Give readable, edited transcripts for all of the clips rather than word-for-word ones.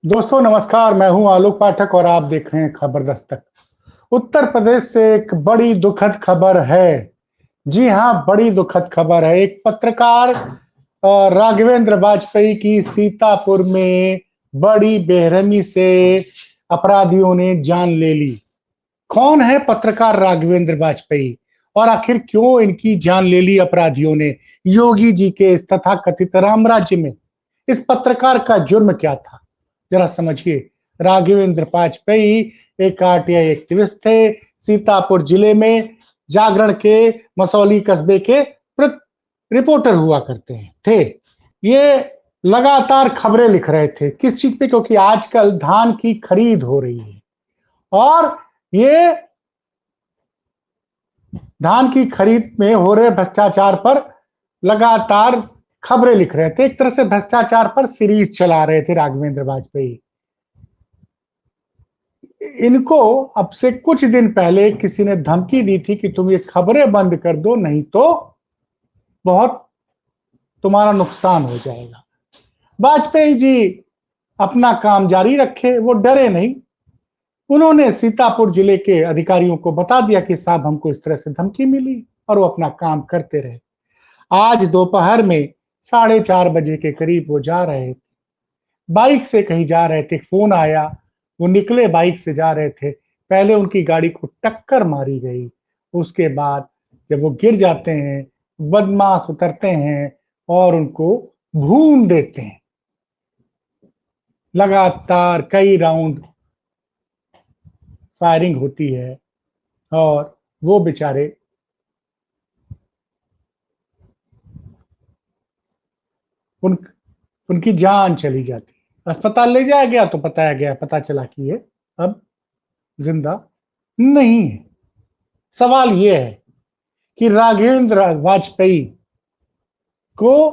दोस्तों नमस्कार, मैं हूं आलोक पाठक और आप देख रहे हैं खबर दस्तक। उत्तर प्रदेश से एक बड़ी दुखद खबर है। जी हां, बड़ी दुखद खबर है। एक पत्रकार राघवेंद्र वाजपेयी की सीतापुर में बड़ी बेरहमी से अपराधियों ने जान ले ली। कौन है पत्रकार राघवेंद्र वाजपेयी और आखिर क्यों इनकी जान ले ली अपराधियों ने योगी जी के इस तथाकथित राम राज्य में? इस पत्रकार का जुर्म क्या था, जरा समझिए। राघवेंद्र वाजपेयी एक आरटीआई एक्टिविस्ट थे। सीतापुर जिले में जागरण के मसौली कस्बे के रिपोर्टर हुआ करते हैं थे। ये लगातार खबरें लिख रहे थे। किस चीज पे? क्योंकि आजकल धान की खरीद हो रही है और ये धान की खरीद में हो रहे भ्रष्टाचार पर लगातार खबरें लिख रहे थे। एक तरह से भ्रष्टाचार पर सीरीज चला रहे थे राघवेंद्र वाजपेयी। इनको अब से कुछ दिन पहले किसी ने धमकी दी थी कि तुम ये खबरें बंद कर दो, नहीं तो बहुत तुम्हारा नुकसान हो जाएगा। वाजपेयी जी अपना काम जारी रखे, वो डरे नहीं। उन्होंने सीतापुर जिले के अधिकारियों को बता दिया कि साहब हमको इस तरह से धमकी मिली, और वो अपना काम करते रहे। आज दोपहर में 4:30 बजे के करीब वो जा रहे थे, बाइक से कहीं जा रहे थे। फोन आया, वो निकले, बाइक से जा रहे थे। पहले उनकी गाड़ी को टक्कर मारी गई। उसके बाद जब वो गिर जाते हैं, बदमाश उतरते हैं और उनको भून देते हैं। लगातार कई राउंड फायरिंग होती है और वो बेचारे उन उनकी जान चली जाती है। अस्पताल ले जाया गया तो पता चला कि ये अब जिंदा नहीं है। सवाल ये है कि राघवेंद्र वाजपेयी को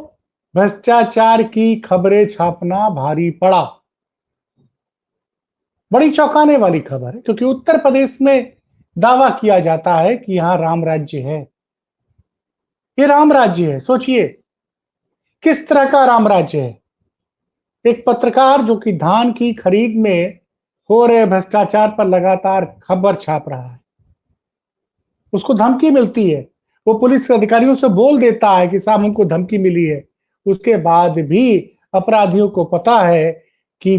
भ्रष्टाचार की खबरें छापना भारी पड़ा। बड़ी चौंकाने वाली खबर है, क्योंकि उत्तर प्रदेश में दावा किया जाता है कि यहां राम राज्य है। ये राम राज्य है। सोचिए किस तरह का राम राज्य है। एक पत्रकार जो कि धान की खरीद में हो रहे भ्रष्टाचार पर लगातार खबर छाप रहा है, उसको धमकी मिलती है। वो पुलिस अधिकारियों से बोल देता है कि साहब हमको धमकी मिली है। उसके बाद भी अपराधियों को पता है कि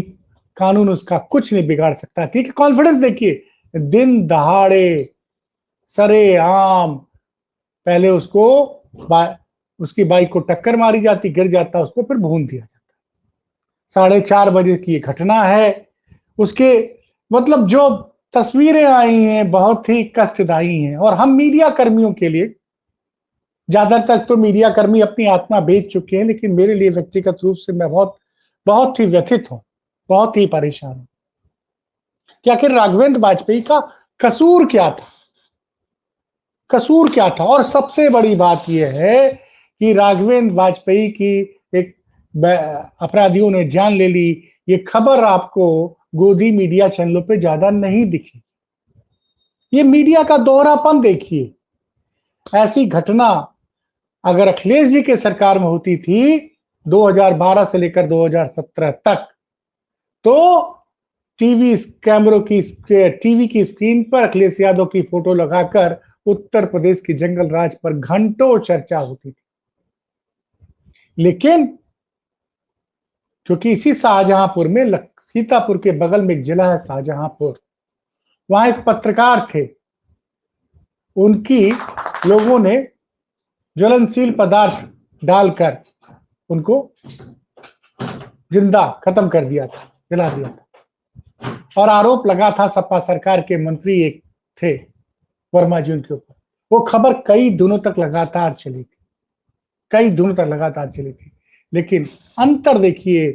कानून उसका कुछ नहीं बिगाड़ सकता। ठीक है, कॉन्फिडेंस देखिए। दिन दहाड़े सरेआम पहले उसकी बाइक को टक्कर मारी जाती, गिर जाता, उसको फिर भून दिया जाता। 4:30 बजे की ये घटना है। उसके मतलब जो तस्वीरें आई हैं बहुत ही कष्टदायी हैं, और हम मीडिया कर्मियों के लिए, ज्यादातर तो मीडिया कर्मी अपनी आत्मा बेच चुके हैं, लेकिन मेरे लिए व्यक्तिगत रूप से मैं बहुत बहुत ही व्यथित हूं, बहुत ही परेशान हूं कि आखिर राघवेंद्र वाजपेयी का कसूर क्या था। कसूर क्या था? और सबसे बड़ी बात यह है कि राघवेंद्र वाजपेयी की एक अपराधियों ने जान ले ली। ये खबर आपको गोदी मीडिया चैनलों पे ज्यादा नहीं दिखी। ये मीडिया का दोहरापन देखिए। ऐसी घटना अगर अखिलेश जी के सरकार में होती थी 2012 से लेकर 2017 तक, तो टीवी की स्क्रीन पर अखिलेश यादव की फोटो लगाकर उत्तर प्रदेश की जंगल राज पर घंटों चर्चा होती थी। लेकिन क्योंकि इसी शाहजहांपुर में, सीतापुर के बगल में एक जिला है शाहजहांपुर, वहां एक पत्रकार थे। उनकी लोगों ने ज्वलनशील पदार्थ डालकर उनको जिंदा खत्म कर दिया था, जला दिया था। और आरोप लगा था सपा सरकार के मंत्री एक थे, वर्मा जी, उनके ऊपर। वो खबर कई दिनों तक लगातार चली थी, कई दिनों तक लगातार चली थी। लेकिन अंतर देखिए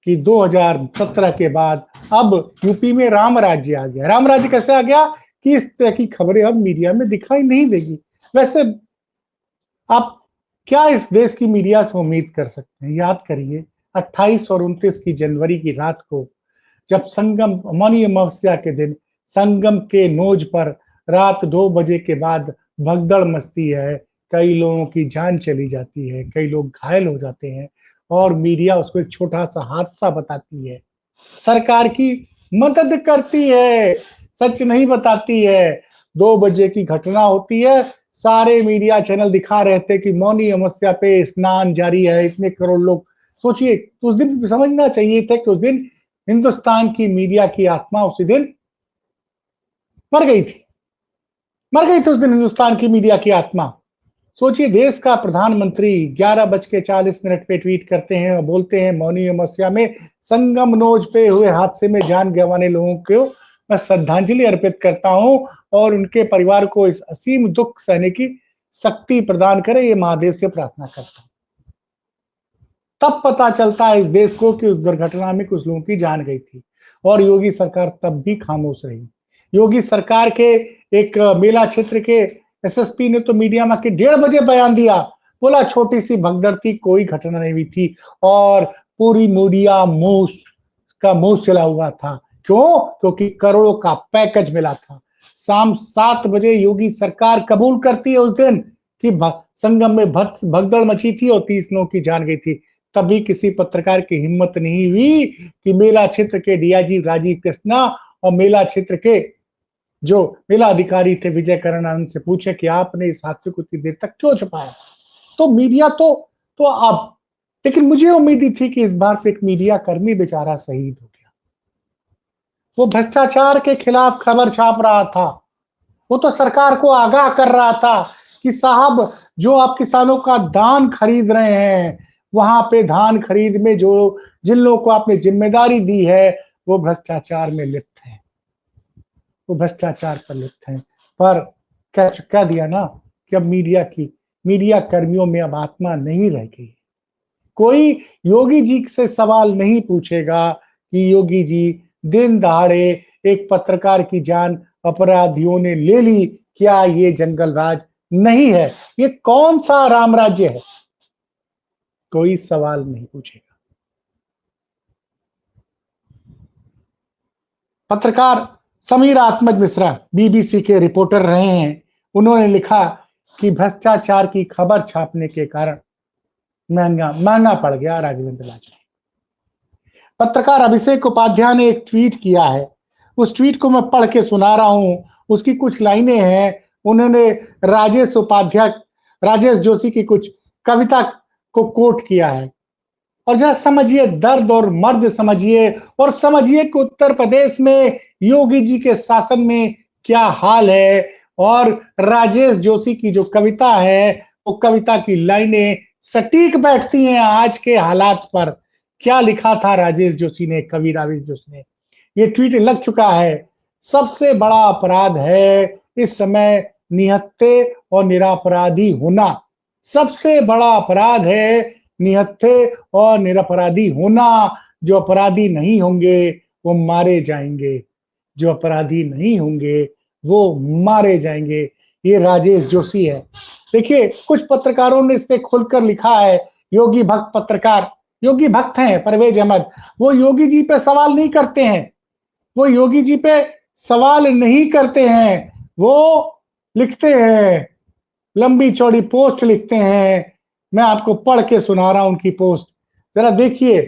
कि 2017 के बाद अब यूपी में राम राज्य आ गया। राम राज्य कैसे आ गया कि इस तरह की खबरें अब मीडिया में दिखाई नहीं देगी। वैसे आप क्या इस देश की मीडिया से उम्मीद कर सकते हैं? याद करिए 28 और 29 की जनवरी की रात को, जब संगम, मौनी अमावस्या के दिन, संगम के नोज पर रात 2 बजे के बाद भगदड़ मचती है। कई लोगों की जान चली जाती है, कई लोग घायल हो जाते हैं, और मीडिया उसको एक छोटा सा हादसा बताती है। सरकार की मदद करती है, सच नहीं बताती है। 2 बजे की घटना होती है, सारे मीडिया चैनल दिखा रहे थे कि मौनी अमावस्या पे स्नान जारी है, इतने करोड़ लोग। सोचिए, उस दिन समझना चाहिए था कि उस दिन हिंदुस्तान की मीडिया की आत्मा उसी दिन मर गई थी। मर गई थी उस दिन हिंदुस्तान की मीडिया की आत्मा। सोचिए, देश का प्रधानमंत्री 11:40 पे ट्वीट करते हैं और बोलते हैं मौनी अमावस्या में संगम नोज पे हुए हादसे में जान गंवाने लोगों को मैं श्रद्धांजलि अर्पित करता हूं और उनके परिवार को इस असीम दुख सहने की शक्ति प्रदान करे, ये महादेव से प्रार्थना करता हूं। तब पता चलता है इस देश को कि उस दुर्घटना में कुछ लोगों की जान गई थी और योगी सरकार तब भी खामोश रही। योगी सरकार के एक मेला क्षेत्र के एसएसपी ने तो मीडिया में 1:30 बजे बयान दिया, बोला छोटी सी भगदड़ थी, कोई घटना नहीं हुई थी और पूरी मीडिया मुंह चला हुआ था। क्यों? क्योंकि करोड़ों का पैकेज मिला था। शाम 7 बजे योगी सरकार कबूल करती है उस दिन कि संगम में भगदड़ मची थी और 30 लोगों की जान गई थी। तभी किसी पत्रकार की हिम्मत नहीं हुई कि मेला क्षेत्र के डीआईजी राजीव कृष्णा और मेला क्षेत्र के जो मेला अधिकारी थे विजय करण आनंद से पूछे कि आपने इस हादसे को इतनी देर तक क्यों छुपाया। तो मीडिया तो अब, लेकिन मुझे उम्मीद थी कि इस बार एक मीडिया कर्मी बेचारा शहीद हो गया। वो भ्रष्टाचार के खिलाफ खबर छाप रहा था, वो तो सरकार को आगाह कर रहा था कि साहब, जो आप किसानों का धान खरीद रहे हैं, वहां पे धान खरीद में जो जिन लोगों को आपने जिम्मेदारी दी है वो भ्रष्टाचार में लिप्त हैं, वो भ्रष्टाचार पर लिप्त हैं। पर कह दिया ना कि अब मीडिया कर्मियों में अब आत्मा नहीं रह गई। कोई योगी जी से सवाल नहीं पूछेगा कि योगी जी, दिन दहाड़े एक पत्रकार की जान अपराधियों ने ले ली, क्या ये जंगल राज नहीं है? ये कौन सा राम राज्य है? कोई सवाल नहीं पूछेगा। पत्रकार समीर आत्मज मिश्रा बीबीसी के रिपोर्टर रहे हैं। उन्होंने लिखा कि भ्रष्टाचार की खबर छापने के कारण महंगा महंगा पड़ गया राघवेंद्र लांछन। पत्रकार अभिषेक उपाध्याय ने एक ट्वीट किया है, उस ट्वीट को मैं पढ़ के सुना रहा हूं। उसकी कुछ लाइनें हैं। उन्होंने राजेश जोशी की कुछ कविता को कोट किया है और जरा समझिए दर्द और मर्द समझिए, और समझिए कि उत्तर प्रदेश में योगी जी के शासन में क्या हाल है। और राजेश जोशी की जो कविता है, वो कविता की लाइनें सटीक बैठती हैं आज के हालात पर। क्या लिखा था राजेश जोशी ने, कवि राजेश जोशी ने? ये ट्वीट लग चुका है। सबसे बड़ा अपराध है इस समय निहत्थे और निरपराधी होना। सबसे बड़ा अपराध है निहत्थे और निरपराधी होना। जो अपराधी नहीं होंगे वो मारे जाएंगे, जो अपराधी नहीं होंगे वो मारे जाएंगे। ये राजेश जोशी है। देखिए, कुछ पत्रकारों ने इस पे खुलकर लिखा है। योगी भक्त पत्रकार, योगी भक्त हैं परवेज अहमद, वो योगी जी पे सवाल नहीं करते हैं। वो योगी जी पे सवाल नहीं करते हैं। वो लिखते हैं, लंबी चौड़ी पोस्ट लिखते हैं। मैं आपको पढ़ के सुना रहा हूं उनकी पोस्ट, जरा देखिए।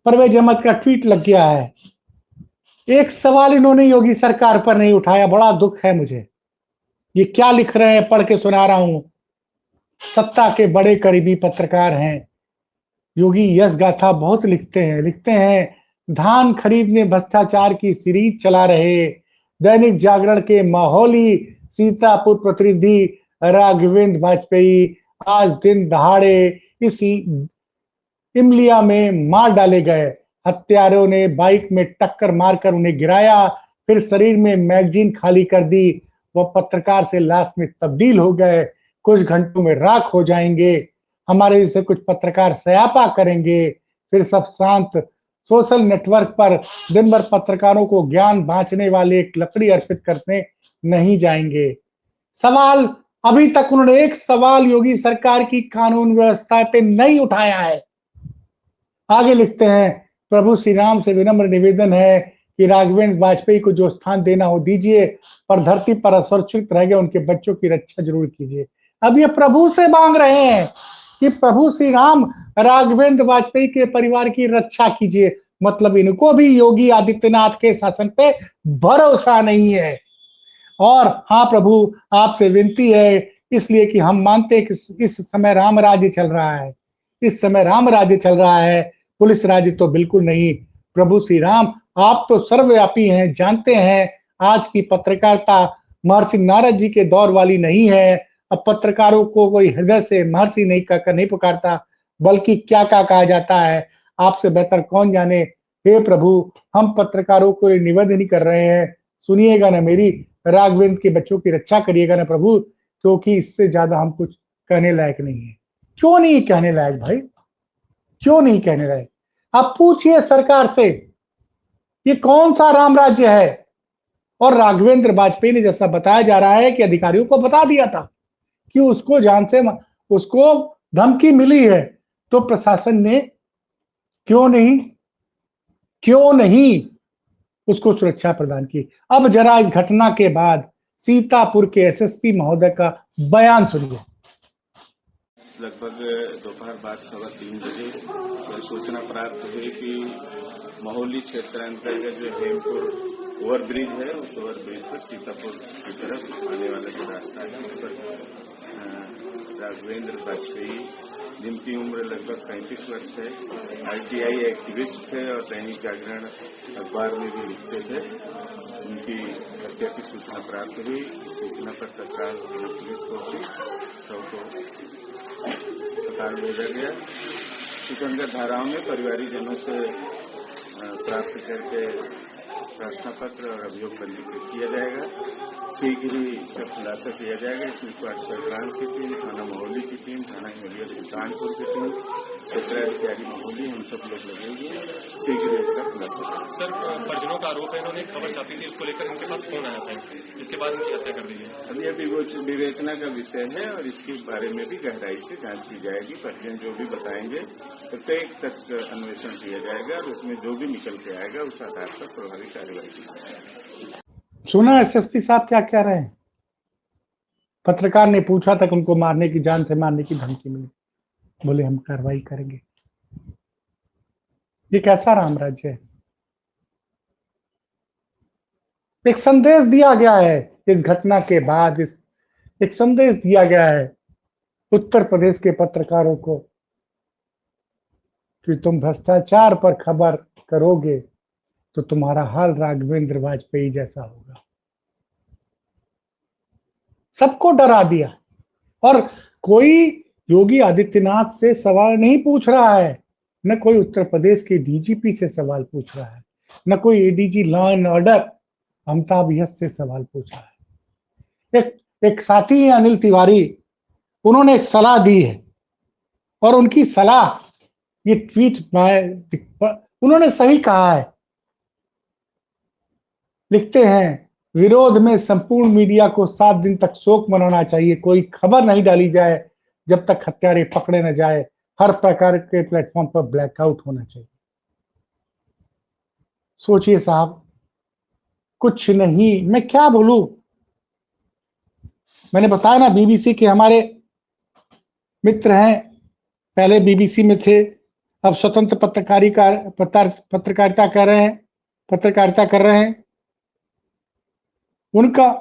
परवेज अहमद का ट्वीट लग गया है। एक सवाल इन्होंने योगी सरकार पर नहीं उठाया, बड़ा दुख है मुझे। ये क्या लिख रहे हैं, पढ़ के सुना रहा हूं। सत्ता के बड़े करीबी पत्रकार हैं योगी, यश गाथा बहुत लिखते हैं धान खरीद में भ्रष्टाचार की सीरीज चला रहे। दैनिक जागरण के माहौली सीतापुर प्रतिनिधि राघवेंद्र वाजपेयी आज दिन दहाड़े इसी इमलिया में मार डाले गए। हत्यारों ने बाइक में टक्कर मारकर उन्हें गिराया, फिर शरीर में मैगजीन खाली कर दी। वह पत्रकार से लाश में तब्दील हो गए, कुछ घंटों में राख हो जाएंगे। हमारे जैसे कुछ पत्रकार सयापा करेंगे, फिर सब शांत। सोशल नेटवर्क पर दिन भर पत्रकारों को ज्ञान बांटने वाले एक लकड़ी अर्पित करने नहीं जाएंगे। सवाल, अभी तक उन्होंने एक सवाल योगी सरकार की कानून व्यवस्था पे नहीं उठाया है। आगे लिखते हैं, प्रभु श्री राम से विनम्र निवेदन है कि राघवेंद्र वाजपेयी को जो स्थान देना हो दीजिए, पर धरती पर असुरक्षित रह गए उनके बच्चों की रक्षा जरूर कीजिए। अब ये प्रभु से मांग रहे हैं कि प्रभु श्री राम राघवेंद्र वाजपेयी के परिवार की रक्षा कीजिए। मतलब इनको भी योगी आदित्यनाथ के शासन पे भरोसा नहीं है। और हाँ प्रभु, आपसे विनती है, इसलिए कि हम मानते हैं कि इस समय राम राज्य चल रहा है, इस समय राम राज्य चल रहा है, पुलिस राज्य तो बिल्कुल नहीं। प्रभु श्री राम, आप तो सर्वव्यापी हैं, जानते हैं आज की पत्रकारिता महर्षि नारद जी के दौर वाली नहीं है। अब पत्रकारों को कोई हृदय से महर्षि नहीं कहकर नहीं पुकारता, बल्कि क्या क्या कहा जाता है, आपसे बेहतर कौन जाने। हे प्रभु, हम पत्रकारों को निवेदन ही कर रहे हैं, सुनिएगा ना मेरी, राघवेंद्र के बच्चों की रक्षा करिएगा ना प्रभु, क्योंकि इससे ज्यादा हम कुछ कहने लायक नहीं है। क्यों नहीं कहने लायक भाई, क्यों नहीं कहने लायक? आप पूछिए सरकार से, ये कौन सा राम राज्य है? और राघवेंद्र वाजपेयी ने, जैसा बताया जा रहा है कि अधिकारियों को बता दिया था कि उसको जान से उसको धमकी मिली है, तो प्रशासन ने क्यों नहीं उसको सुरक्षा प्रदान की। अब जरा इस घटना के बाद सीतापुर के एसएसपी महोदय का बयान सुनिए। लगभग दोपहर बाद 3:15 बजे सूचना प्राप्त हुई कि महोली क्षेत्र अंतर्गत जो हेमपुर ओवरब्रिज है, उस ओवरब्रिज पर सीतापुर की तरफ आने वाला जो रास्ता है, उस पर राघवेंद्र वाजपेयी, जिनकी उम्र लगभग 35 वर्ष है, आईटीआई एक्टिविस्ट थे और दैनिक जागरण अखबार में भी लिखते थे, उनकी हत्या की सूचना प्राप्त हुई। सूचना पर तत्काल पुलिस पहुंची, शव को अस्पताल भेजा गया। सुसंगत धाराओं में परिवारीजनों से प्राप्त करके प्रार्थना पत्र और अभियोग पंजीकृत किया जाएगा। शीघ्र ही इसका खुलासा किया जाएगा। इसमें स्वास्थ्य सर्विलांस की टीम, थाना महोली की टीम, थाना हिमरिया सुल्तानपुर की टीम, क्षेत्राधिकारी महोली, हम सब लोग लगेंगे। शीघ्र इसका खुलासा। सर, परिजनों का आरोप है इन्होंने एक खबर छापी थी, इसको लेकर इनके पास फोन आया था, इसके बाद इनकी हत्या कर दी है। अब यह विवेचना का विषय है और इसके बारे में भी गहराई से जांच की जाएगी। परिजन जो भी बताएंगे प्रत्येक तक अन्वेषण किया जाएगा और उसमें जो भी निकल के आएगा उस आधार पर प्रभावी कार्रवाई की जाएगी। सुना एसएसपी साहब क्या कह रहे हैं? पत्रकार ने पूछा था कि उनको मारने की, जान से मारने की धमकी मिली, बोले हम कार्रवाई करेंगे। ये कैसा राम राज्य है? एक संदेश दिया गया है इस घटना के बाद, एक संदेश दिया गया है उत्तर प्रदेश के पत्रकारों को कि तुम भ्रष्टाचार पर खबर करोगे तो तुम्हारा हाल राघवेंद्र वाजपेयी जैसा होगा। सबको डरा दिया। और कोई योगी आदित्यनाथ से सवाल नहीं पूछ रहा है, न कोई उत्तर प्रदेश के डीजीपी से सवाल पूछ रहा है, न कोई ADG law and order Amitabh yes से सवाल पूछ रहा है। एक साथी है अनिल तिवारी, उन्होंने एक सलाह दी है और उनकी सलाह, ये ट्वीट उन्होंने सही कहा है। लिखते हैं, विरोध में संपूर्ण मीडिया को 7 दिन तक शोक मनाना चाहिए। कोई खबर नहीं डाली जाए जब तक हत्यारे पकड़े न जाए। हर प्रकार के प्लेटफॉर्म पर ब्लैकआउट होना चाहिए। सोचिए साहब, कुछ नहीं, मैं क्या बोलूं। मैंने बताया ना, बीबीसी के हमारे मित्र हैं, पहले बीबीसी में थे, अब स्वतंत्र पत्रकारिता कर रहे हैं, पत्रकारिता कर रहे हैं। उनका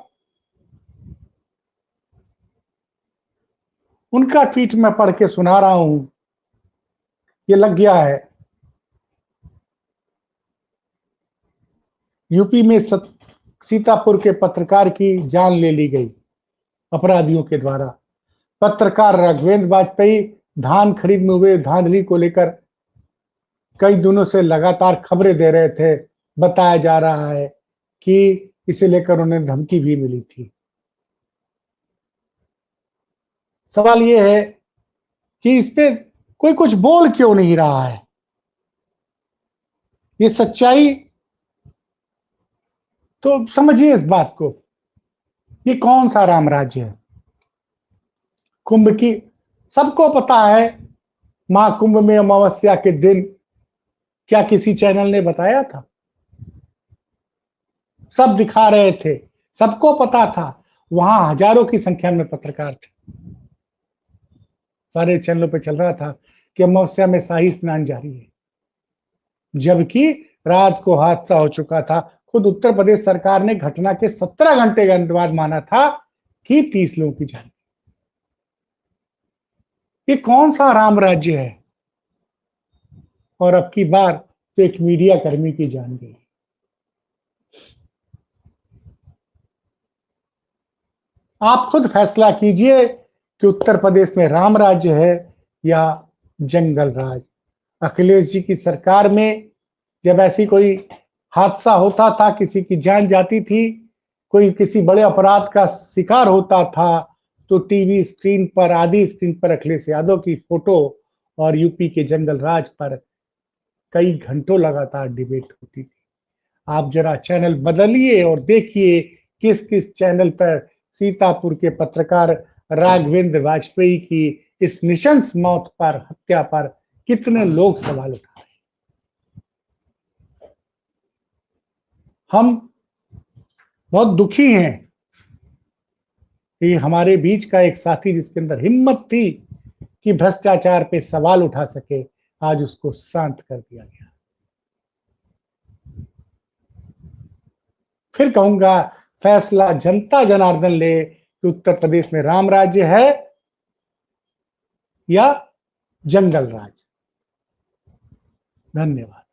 ट्वीट मैं पढ़ के सुना रहा हूं। ये लग गया है, यूपी में सीतापुर के पत्रकार की जान ले ली गई अपराधियों के द्वारा। पत्रकार राघवेंद्र वाजपेयी धान खरीद में हुए धांधली को लेकर कई दिनों से लगातार खबरें दे रहे थे। बताया जा रहा है कि इसे लेकर उन्हें धमकी भी मिली थी। सवाल यह है कि इस पे कोई कुछ बोल क्यों नहीं रहा है? ये सच्चाई तो समझिए इस बात को। ये कौन सा राम राज्य है? कुंभ की, सबको पता है, महाकुंभ में अमावस्या के दिन क्या किसी चैनल ने बताया था? सब दिखा रहे थे, सबको पता था, वहां हजारों की संख्या में पत्रकार थे। सारे चैनलों पे चल रहा था कि अमावस्या में शाही स्नान जारी है, जबकि रात को हादसा हो चुका था। खुद उत्तर प्रदेश सरकार ने घटना के 17 घंटे के बाद माना था कि 30 लोगों की जान। ये कौन सा राम राज्य है? और अब की बार तो एक मीडिया कर्मी की जान गई। आप खुद फैसला कीजिए कि उत्तर प्रदेश में राम राज्य है या जंगल राज। अखिलेश जी की सरकार में जब ऐसी कोई हादसा होता था, किसी की जान जाती थी, कोई किसी बड़े अपराध का शिकार होता था, तो टीवी स्क्रीन पर, आधी स्क्रीन पर अखिलेश यादव की फोटो और यूपी के जंगल राज पर कई घंटों लगातार डिबेट होती थी। आप जरा चैनल बदलिए और देखिए किस किस चैनल पर सीतापुर के पत्रकार राघवेंद्र वाजपेयी की इस निशंस मौत पर, हत्या पर कितने लोग सवाल उठा रहे हैं। हम बहुत दुखी हैं कि हमारे बीच का एक साथी जिसके अंदर हिम्मत थी कि भ्रष्टाचार पे सवाल उठा सके, आज उसको शांत कर दिया गया। फिर कहूंगा, फैसला जनता जनार्दन ले कि उत्तर प्रदेश में राम राज्य है या जंगल राज। धन्यवाद।